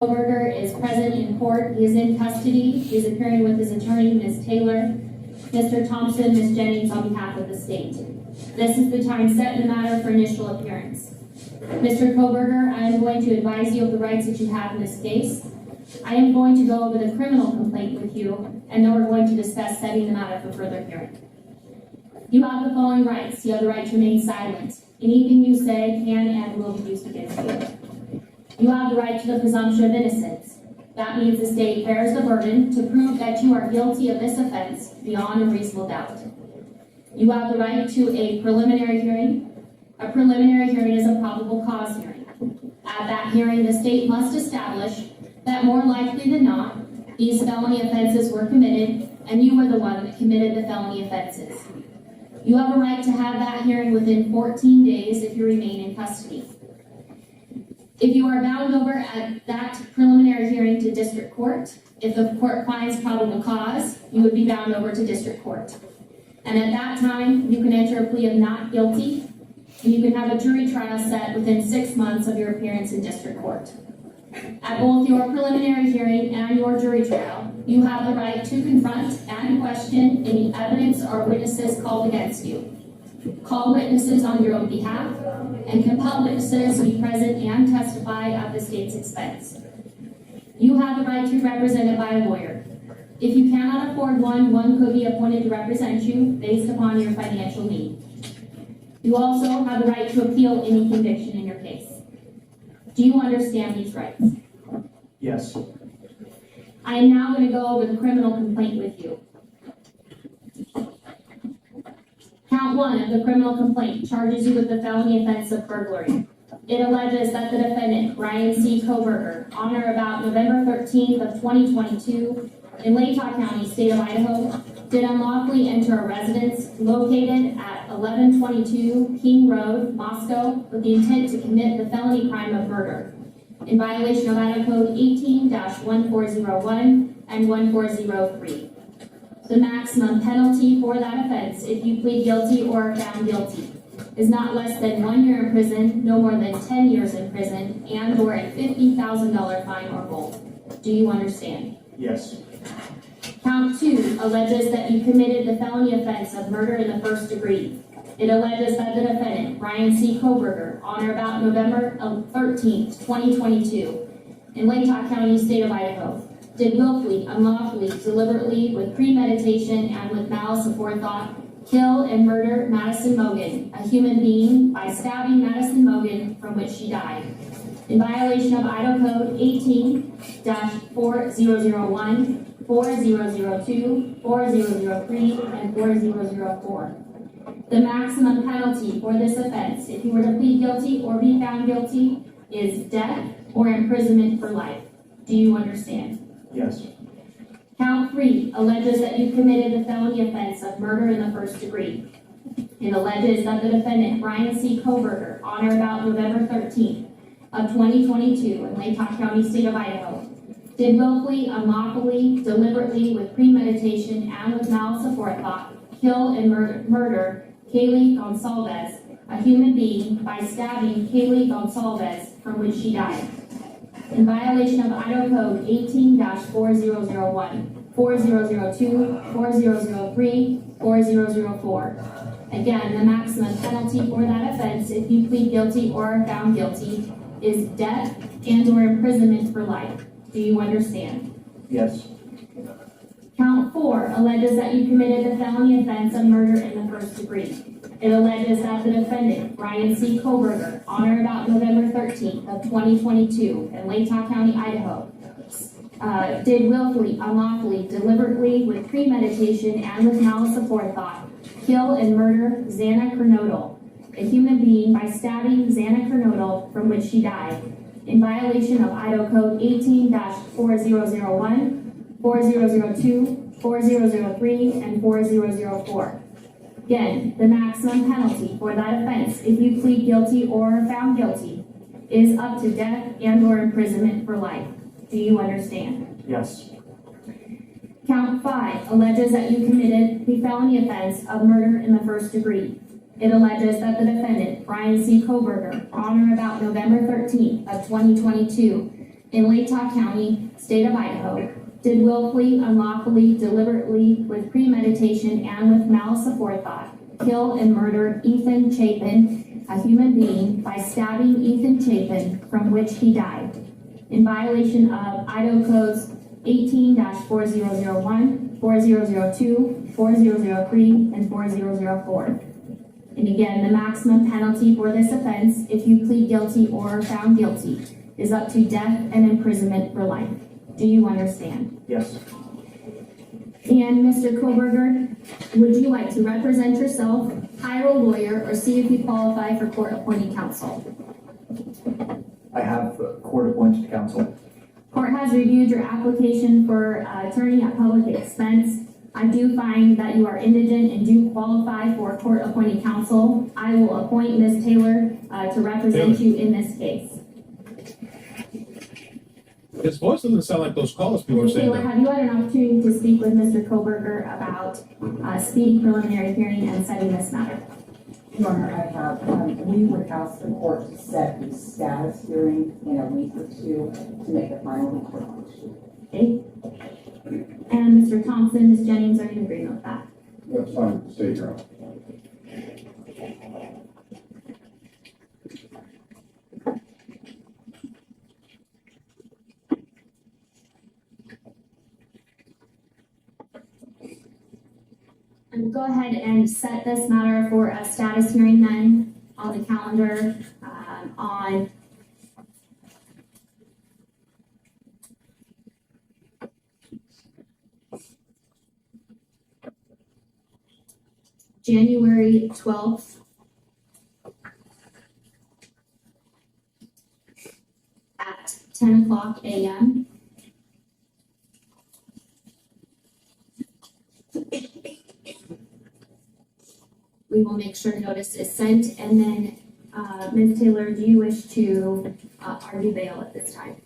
Kohberger is present in court. He is in custody. He is appearing with his attorney, Ms. Taylor, Mr. Thompson, Ms. Jennings, on behalf of the state. This is the time set in the matter for initial appearance. Mr. Kohberger, I am going to advise you of the rights that you have in this case. I am going to go over the criminal complaint with you, and then we're going to discuss setting the matter for further hearing. You have the following rights. You have the right to remain silent. Anything you say can and will be used against you. You have the right to the presumption of innocence. That means the state bears the burden to prove that you are guilty of this offense beyond a reasonable doubt. You have the right to a preliminary hearing. A preliminary hearing is a probable cause hearing. At that hearing, the state must establish that more likely than not, these felony offenses were committed and you were the one that committed the felony offenses. You have a right to have that hearing within 14 days if you remain in custody. If you are bound over at that preliminary hearing to district court, if the court finds probable cause, you would be bound over to district court. And at that time, you can enter a plea of not guilty, and you can have a jury trial set within 6 months of your appearance in district court. At both your preliminary hearing and your jury trial, you have the right to confront and question any evidence or witnesses called against you. Call witnesses on your own behalf, and compel witnesses to be present and testify at the state's expense. You have the right to be represented by a lawyer. If you cannot afford one could be appointed to represent you based upon your financial need. You also have the right to appeal any conviction in your case. Do you understand these rights? Yes. I am now going to go over the criminal complaint with you. Count 1 of the criminal complaint charges you with the felony offense of burglary. It alleges that the defendant, Bryan C. Kohberger, on or about November 13th of 2022, in Latah County, state of Idaho, did unlawfully enter a residence located at 1122 King Road, Moscow, with the intent to commit the felony crime of murder, in violation of Idaho Code 18-1401 and 1403. The maximum penalty for that offense, if you plead guilty or are found guilty, is not less than 1 year in prison, no more than 10 years in prison, and or a $50,000 fine or both. Do you understand? Yes. Count 2 alleges that you committed the felony offense of murder in the first degree. It alleges that the defendant, Bryan C. Kohberger, on or about November 13th, 2022, in Latah County, state of Idaho, did willfully, unlawfully, deliberately, with premeditation, and with malice aforethought, kill and murder Madison Mogan, a human being, by stabbing Madison Mogan, from which she died, in violation of Idaho Code 18-4001, 4002, 4003, and 4004. The maximum penalty for this offense, if you were to plead guilty or be found guilty, is death or imprisonment for life. Do you understand? Yes. Count 3 alleges that you committed the felony offense of murder in the first degree. It alleges that the defendant, Bryan C. Kohberger, on or about November 13th of 2022 in Latah County, state of Idaho, did willfully, unlawfully, deliberately, with premeditation, and with malice aforethought, kill and murder Kaylee Gonsalves, a human being, by stabbing Kaylee Gonsalves, from which she died, in violation of Idaho Code 18-4001, 4002, 4003, 4004. Again, the maximum penalty for that offense, if you plead guilty or are found guilty, is death and or imprisonment for life. Do you understand? Yes. Count 4 alleges that you committed the felony offense of murder in the first degree. It alleges that the defendant, Bryan C. Kohberger, on or about November 13th of 2022 in Latah County, Idaho, did willfully, unlawfully, deliberately, with premeditation, and with malice aforethought, kill and murder Xana Kernodle, a human being, by stabbing Xana Kernodle, from which she died, in violation of Idaho Code 18-4001, 4002, 4003, and 4004. Again, the maximum penalty for that offense, if you plead guilty or are found guilty, is up to death and or imprisonment for life. Do you understand? Yes. Count 5 alleges that you committed the felony offense of murder in the first degree. It alleges that the defendant, Bryan C. Kohberger, on or about November 13th of 2022, in Latah County, state of Idaho, did willfully, unlawfully, deliberately, with premeditation, and with malice aforethought, kill and murder Ethan Chapin, a human being, by stabbing Ethan Chapin, from which he died, in violation of Idaho Codes 18-4001, 4002, 4003, and 4004. And again, the maximum penalty for this offense, if you plead guilty or are found guilty, is up to death and imprisonment for life. Do you understand? Yes. And Mr. Kohberger, would you like to represent yourself, hire a lawyer, or see if you qualify for court-appointed counsel? I have court-appointed counsel. Court has reviewed your application for attorney at public expense. I do find that you are indigent and do qualify for court-appointed counsel. I will appoint Ms. Taylor to represent you in this case. His voice doesn't sound like those calls people are Ms. saying. Taylor, have you had an opportunity to speak with Mr. Kohberger about speedy preliminary hearing and setting this matter? Your Honor, I have. We would ask the court to set the status hearing in a week or two to make a final determination. Okay. And Mr. Thompson, Ms. Jennings, are you in agreement with that? That's fine, stay here. And go ahead and set this matter for a status hearing then on the calendar on January 12th at 10 o'clock a.m. We will make sure notice is sent, and then, Ms. Taylor, do you wish to argue bail at this time?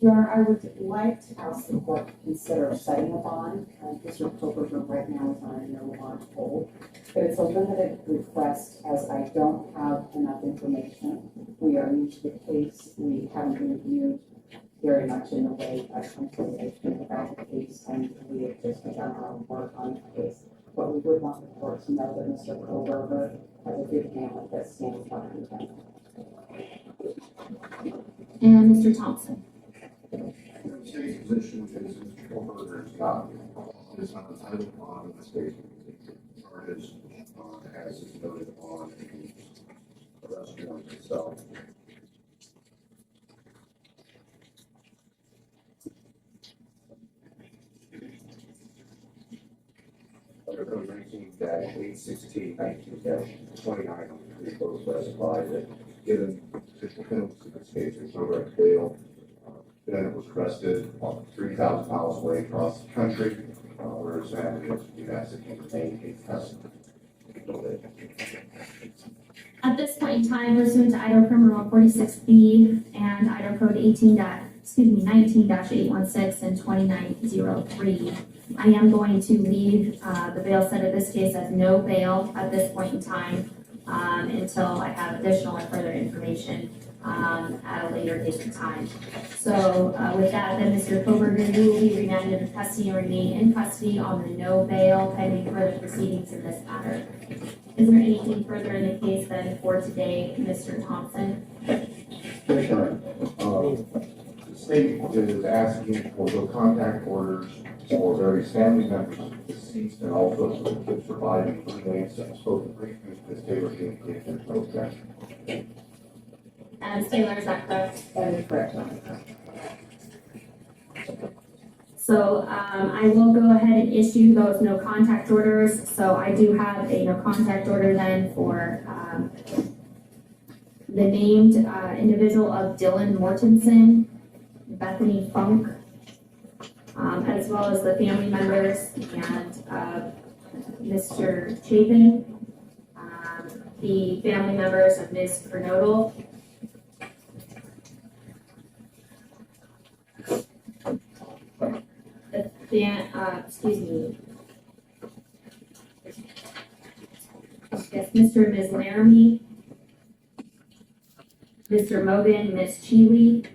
Your Honor, I would like to ask the court to consider setting a bond. Mr. Kohberger right now is on a no bond hold, but it's a limited request as I don't have enough information. We are new to the case. We haven't reviewed very much in the way of information about the case, and we have just begun our work on the case. But we would want the court to know that Mr. Kohberger has a good family that stands behind him. And Mr. Thompson? The state's position is Mr. Kohberger is not entitled on the state charges as is noted on the arrest warrant itself. Under Code 19-816-19-29, the code specifies that given official penalties in this case, there's no right to bail. Defendant was arrested 3,000 miles away across the country, where his family is asked to remain in custody. At this point in time, pursuant to Idaho Criminal 46B and Idaho Code 19-816 and 2903, I am going to leave the bail set of this case as no bail at this point in time until I have additional and further information at a later date and time. So with that, then Mr. Kohberger, you will be remanded in custody and remain in custody on the no bail pending further proceedings in this matter. Is there anything further in the case then for today, Mr. Thompson? Commissioner, the state is asking for the contact orders for various family members of the deceased and also for the surviving remains. I spoke to briefly with Ms. Taylor, she indicated there's no objection. Ms. Taylor, is that correct? That is correct, Your Honor. So I will go ahead and issue those no contact orders. So I do have a no contact order then for the named individual of Dylan Mortensen, Bethany Funk, as well as the family members and Mr. Chapin, the family members of Ms. Kernodle, excuse me. Yes, Mr. and Ms. Laramie, Mr. Mogan, Ms. Cheeley,